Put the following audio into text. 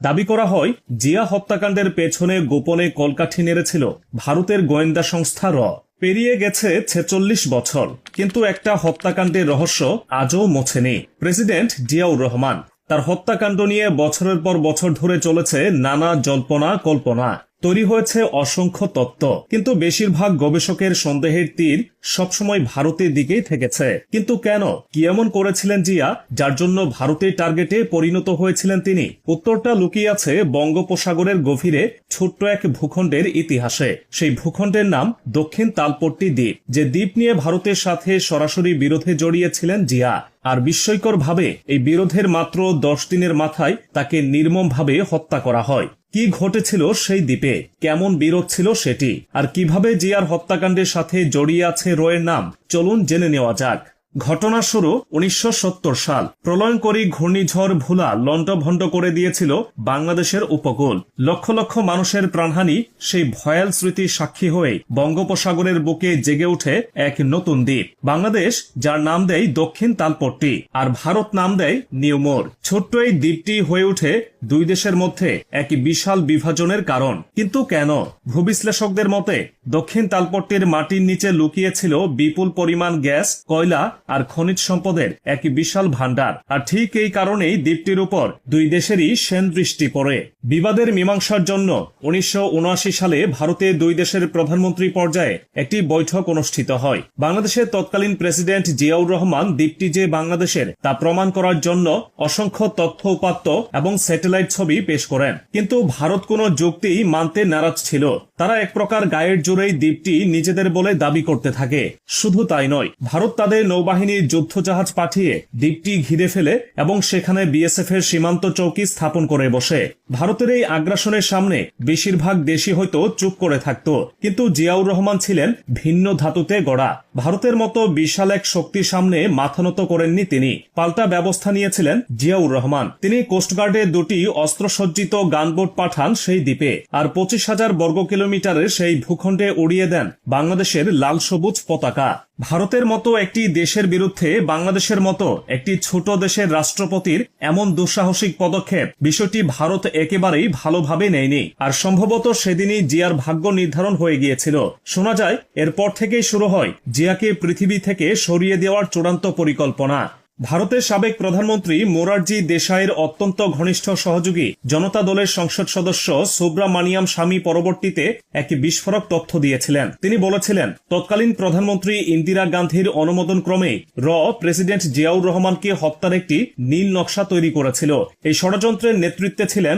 দাবি করা হয় জিয়া হত্যাকাণ্ডের পেছনে গোপনে কলকাঠি নেড়েছিল ভারতের গোয়েন্দা সংস্থা র। পেরিয়ে গেছে ৪৬ বছর, কিন্তু একটা হত্যাকাণ্ডের রহস্য আজও মোছেনি। প্রেসিডেন্ট জিয়াউর রহমান, তার হত্যাকাণ্ড নিয়ে বছরের পর বছর ধরে চলেছে নানা জল্পনা কল্পনা। তৈরি হয়েছে অসংখ্য তত্ত্ব, কিন্তু বেশিরভাগ গবেষকের সন্দেহের তীর সবসময় ভারতের দিকেই থেকেছে। কিন্তু কেন, কি এমন করেছিলেন জিয়া যার জন্য ভারতের টার্গেটে পরিণত হয়েছিলেন তিনি? উত্তরটা লুকিয়ে আছে বঙ্গোপসাগরের গভীরে ছোট্ট এক ভূখণ্ডের ইতিহাসে। সেই ভূখণ্ডের নাম দক্ষিণ তালপট্টি দ্বীপ, যে দ্বীপ নিয়ে ভারতের সাথে সরাসরি বিরোধে জড়িয়েছিলেন জিয়া। আর বিস্ময়করভাবে এই বিরোধের মাত্র ১০ দিনের মাথায় তাকে নির্মমভাবে হত্যা করা হয়। কি ঘটেছিল সেই দ্বীপে, কেমন বিরোধ ছিল সেটি, আর কিভাবে জিয়ার হত্যাকাণ্ডের সাথে জড়িয়ে আছে রয়ের নাম, চলুন জেনে নেওয়া যাক। ঘটনা শুরু ১৯৭০ সাল। প্রলয়ঙ্করী ঘূর্ণিঝড় ভোলা লণ্ডভণ্ড করে দিয়েছিল বাংলাদেশের উপকূল। লক্ষ লক্ষ মানুষের প্রাণহানি সেই ভয়াল স্মৃতির সাক্ষী হয়ে বঙ্গোপসাগরের বুকে জেগে ওঠে এক নতুন দ্বীপ, বাংলাদেশ, যার নাম দেয় দক্ষিণ তালপট্টি, আর ভারত নাম দেয় নিউমোর। ছোট্ট এই দ্বীপটি হয়ে ওঠে দুই দেশের মধ্যে এক বিশাল বিভাজনের কারণ। কিন্তু কেন? ভূবিশ্লেষকদের মতে দক্ষিণ তালপট্টির মাটির নিচে লুকিয়েছিল বিপুল পরিমাণ গ্যাস, কয়লা আর খনিজ সম্পদের এক বিশাল ভাণ্ডার। আর ঠিক এই কারণেই দ্বীপটির উপর দুই দেশেরই সেন দৃষ্টি পড়ে। বিবাদের মীমাংসার জন্য ১৯৭৯ সালে ভারতে দুই দেশের প্রধানমন্ত্রী পর্যায়ে একটি বৈঠক অনুষ্ঠিত হয়। বাংলাদেশের তৎকালীন প্রেসিডেন্ট জিয়াউর রহমান দ্বীপটি যে বাংলাদেশের তা প্রমাণ করার জন্য অসংখ্য তথ্য উপাত্ত এবং স্যাটেলাইট ছবি পেশ করেন। কিন্তু ভারত কোনো যুক্তি মানতে নারাজ ছিল। তারা এক প্রকার গায়ের জোরেই দ্বীপটি নিজেদের বলে দাবি করতে থাকে। শুধু তাই নয়, ভারত তাদের নৌবাহিনীর যুদ্ধজাহাজ পাঠিয়ে দ্বীপটি ঘিরে ফেলে এবং সেখানে বিএসএফ এর সীমান্ত চৌকি স্থাপন করে বসে। ভারতের এই আগ্রাসনের সামনে বেশিরভাগ দেশই হয়তো চুপ করে থাকত, কিন্তু জিয়াউর রহমান ছিলেন ভিন্ন ধাতুতে গড়া। ভারতের মতো বিশাল এক শক্তির সামনে মাথা নত করেননি তিনি। পাল্টা ব্যবস্থা নিয়েছিলেন জিয়াউর রহমান। তিনি কোস্টগার্ডের দুটি অস্ত্রসজ্জিত গানবোট পাঠান সেই দ্বীপে, আর ২৫,০০০ বর্গ কিলোমিটারের সেই ভূখণ্ডে উড়িয়ে দেন বাংলাদেশের লাল সবুজ পতাকা। ভারতের মতো একটি দেশের বিরুদ্ধে বাংলাদেশের মতো একটি ছোট দেশের রাষ্ট্রপতির এমন দুঃসাহসিক পদক্ষেপ, বিষয়টি ভারত একেবারেই ভালোভাবে নেয়নি। আর সম্ভবত সেদিনই জিয়ার ভাগ্য নির্ধারণ হয়ে গিয়েছিল। শোনা যায় এরপর থেকেই শুরু হয় জিয়াকে পৃথিবী থেকে সরিয়ে দেওয়ার চূড়ান্ত পরিকল্পনা। ভারতের সাবেক প্রধানমন্ত্রী মোরারজি দেশাইয়ের অত্যন্ত ঘনিষ্ঠ সহযোগী জনতা দলের সংসদ সদস্য সুব্রামানিয়াম স্বামী পরবর্তীতে এক বিস্ফোরক তথ্য দিয়েছিলেন। তিনি বলেছিলেন, তৎকালীন প্রধানমন্ত্রী ইন্দিরা গান্ধীর অনুমোদন ক্রমে র প্রেসিডেন্ট জিয়াউর রহমানকে হত্যার একটি নীল নকশা তৈরি করেছিল। এই ষড়যন্ত্রের নেতৃত্বে ছিলেন